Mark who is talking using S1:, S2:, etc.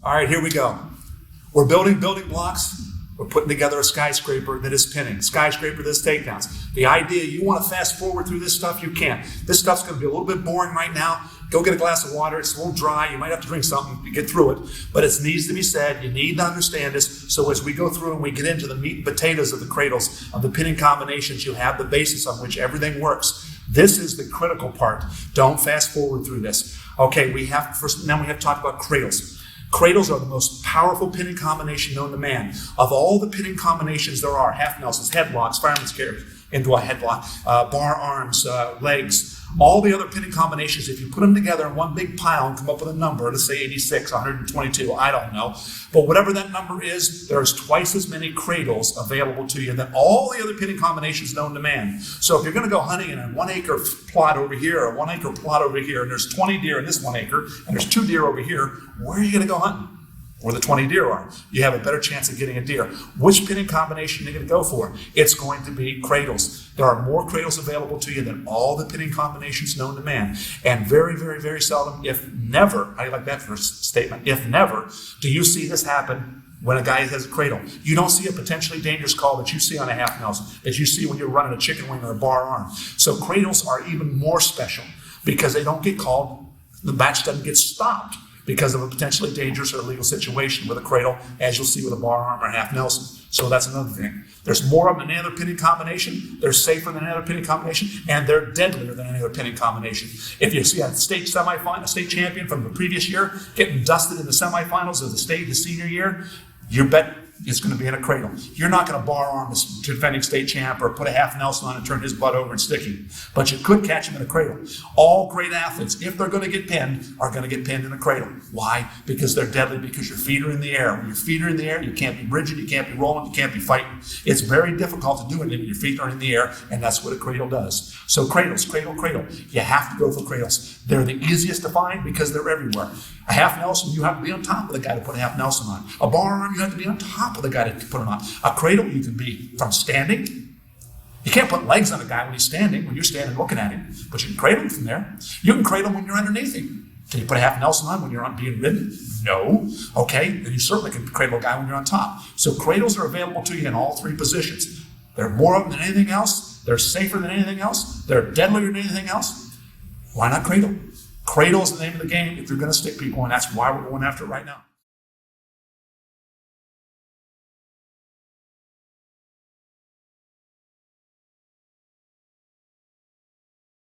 S1: All right, here we go. We're building blocks. We're putting together a skyscraper that is pinning, skyscraper that is takedowns. The idea, you want to fast forward through this stuff, you can. This stuff's going to be a little bit boring right now. Go get a glass of water. It's a little dry. You might have to drink something to get through it. But it needs to be said. You need to understand this. So as we go through and we get into the meat and potatoes of the cradles, of the pinning combinations, you have the basis on which everything works. This is the critical part. Don't fast forward through this. Okay, now we have to talk about cradles. Cradles are the most powerful pinning combination known to man. Of all the pinning combinations there are, half Nelsons, headlocks, fireman's carry into a headlock, bar arms, legs, all the other pinning combinations, if you put them together in one big pile and come up with a number, let's say 86, 122, I don't know. But whatever that number is, there's twice as many cradles available to you than all the other pinning combinations known to man. So if you're going to go hunting in a 1 acre plot over here, or 1 acre plot over here, and there's 20 deer in this 1 acre, and there's 2 deer over here, where are you going to go hunting? Where the 20 deer are. You have a better chance of getting a deer. Which pinning combination are you going to go for? It's going to be cradles. There are more cradles available to you than all the pinning combinations known to man. And very, very, very seldom, if never, I like that first statement, if never, do you see this happen when a guy has a cradle. You don't see a potentially dangerous call that you see on a half Nelson, that you see when you're running a chicken wing or a bar arm. So cradles are even more special because they don't get called, the match doesn't get stopped because of a potentially dangerous or illegal situation with a cradle, as you'll see with a bar arm or a half Nelson. So that's another thing. There's more of them than any other pinning combination. They're safer than any other pinning combination, and they're deadlier than any other pinning combination. If you see a state semifinal, a state champion from the previous year getting dusted in the semifinals of the state the senior year, you bet it's going to be in a cradle. You're not going to bar arm a defending state champ or put a half Nelson on and turn his butt over and stick him. But you could catch him in a cradle. All great athletes, if they're going to get pinned, are going to get pinned in a cradle. Why? Because they're deadly, because your feet are in the air. When your feet are in the air, you can't be rigid, you can't be rolling, you can't be fighting. It's very difficult to do it when your feet are in the air, and that's what a cradle does. So cradles, cradle, cradle. You have to go for cradles. They're the easiest to find because they're everywhere. A half Nelson, you have to be on top of the guy to put a half Nelson on. A bar arm, you have to be on top of the guy to put it on. A cradle, you can be from standing. You can't put legs on a guy when he's standing, when you're standing looking at him, but you can cradle him from there. You can cradle him when you're underneath him. Can you put a half Nelson on when you're on being ridden? No. Okay, then you certainly can cradle a guy when you're on top. So cradles are available to you in all three positions. They're more of them than anything else. They're safer than anything else. They're deadlier than anything else. Why not cradle? Cradle is the name of the game if you're going to stick people, and that's why we're going after it right now.